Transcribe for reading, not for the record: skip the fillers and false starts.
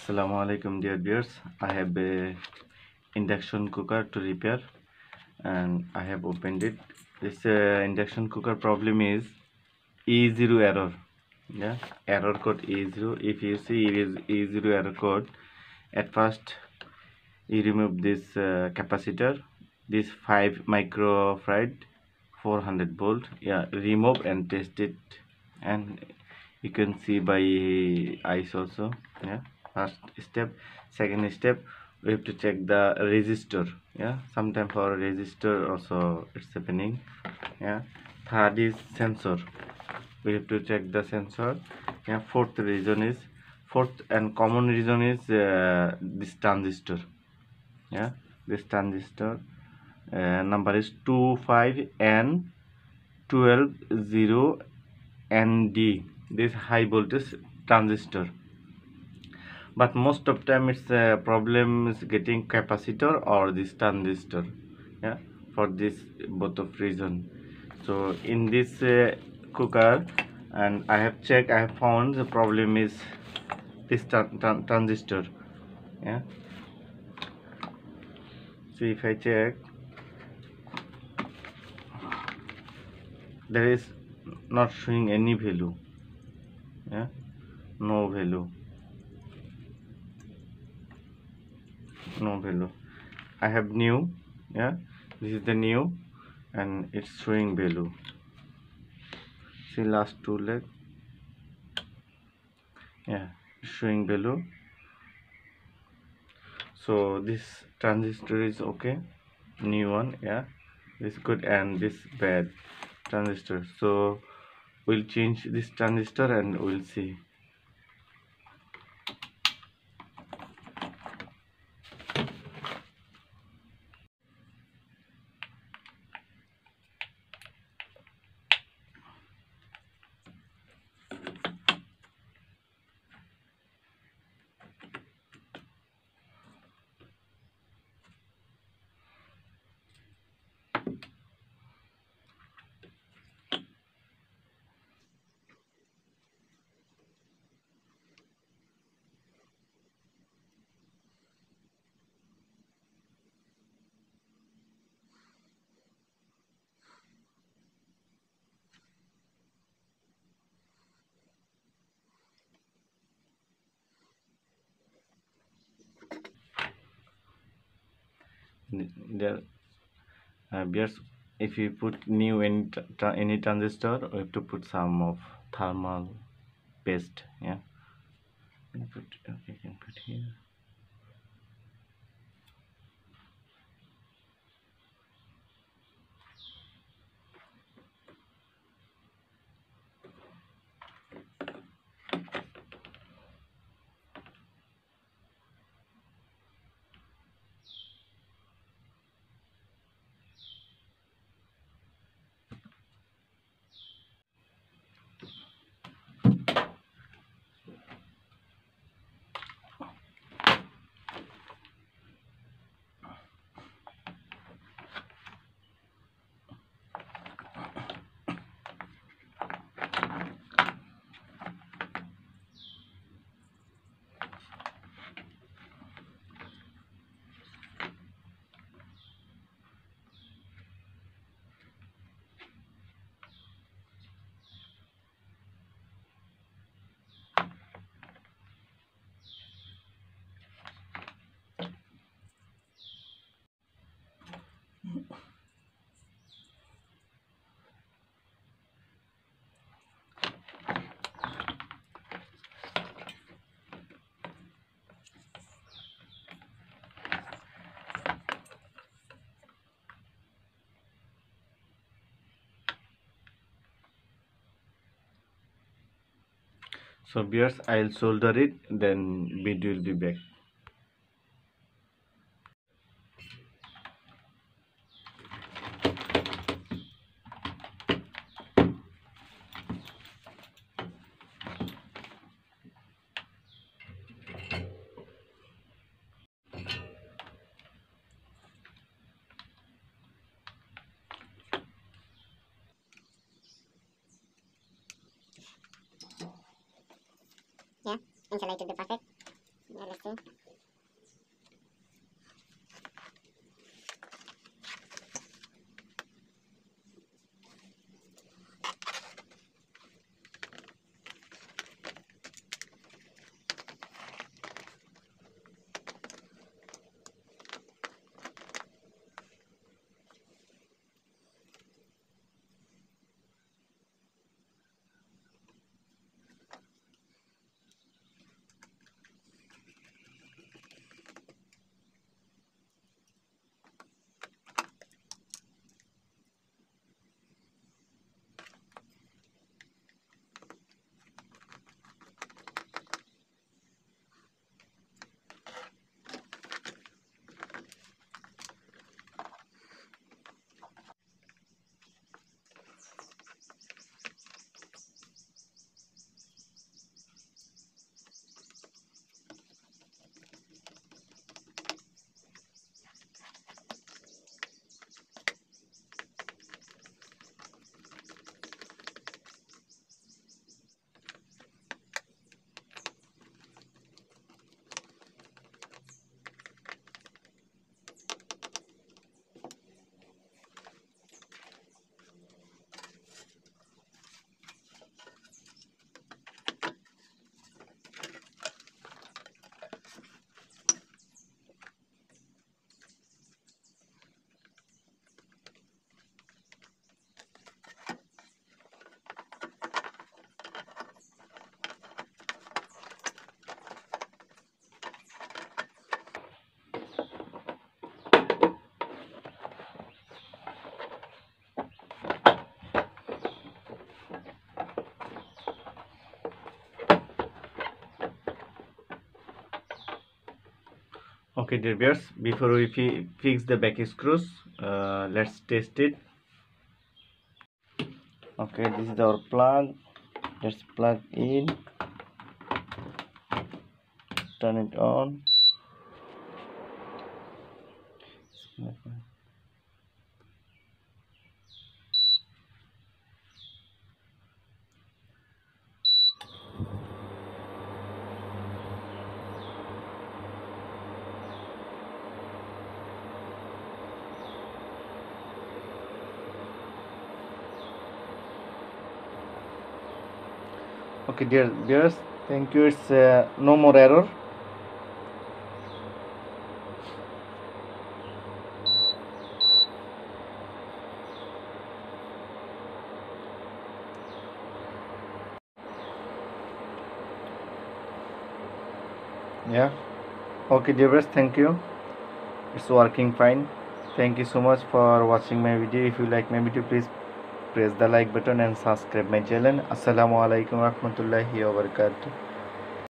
Assalamu alaikum dear viewers. I have a induction cooker to repair and I have opened it. This induction cooker problem is E0 error. Yeah, error code E0. If you see it is E0 error code, at first you remove this capacitor, this 5 microfarad 400 volt. Yeah, remove and test it, and you can see by eyes also. Yeah, first step. Second step, we have to check the resistor. Yeah, sometimes for resistor also it's happening. Yeah, third is sensor. We have to check the sensor. Yeah, fourth and common reason is this transistor. Yeah, this transistor number is 25N120ND. This high voltage transistor, but most of time it's problem is getting capacitor or this transistor. Yeah, for this both of reason. So in this cooker, and I have checked, I have found the problem is this transistor. Yeah, so if I check, there is not showing any value. Yeah, no value, no value. I have new. Yeah, this is the new, and it's showing value. See last two leg. Yeah, it's showing value. So this transistor is okay, new one. Yeah, this good, and this bad transistor. So we'll change this transistor and we'll see. There, yes, if you put new any transistor, we have to put some of thermal paste. Yeah, okay, you can put here. So viewers, I'll solder it, then video will be back. Yeah, insulated the perfect. Yeah, let's Okay, dear viewers, before we fix the back screws, let's test it. Okay, this is our plug. Let's plug in, turn it on. Okay, dear viewers, thank you. It's no more error. Yeah. Okay, dear viewers, thank you. It's working fine. Thank you so much for watching my video. If you like my video, please press the like button and subscribe my channel. Assalamu alaikum warahmatullahi wabarakatuh.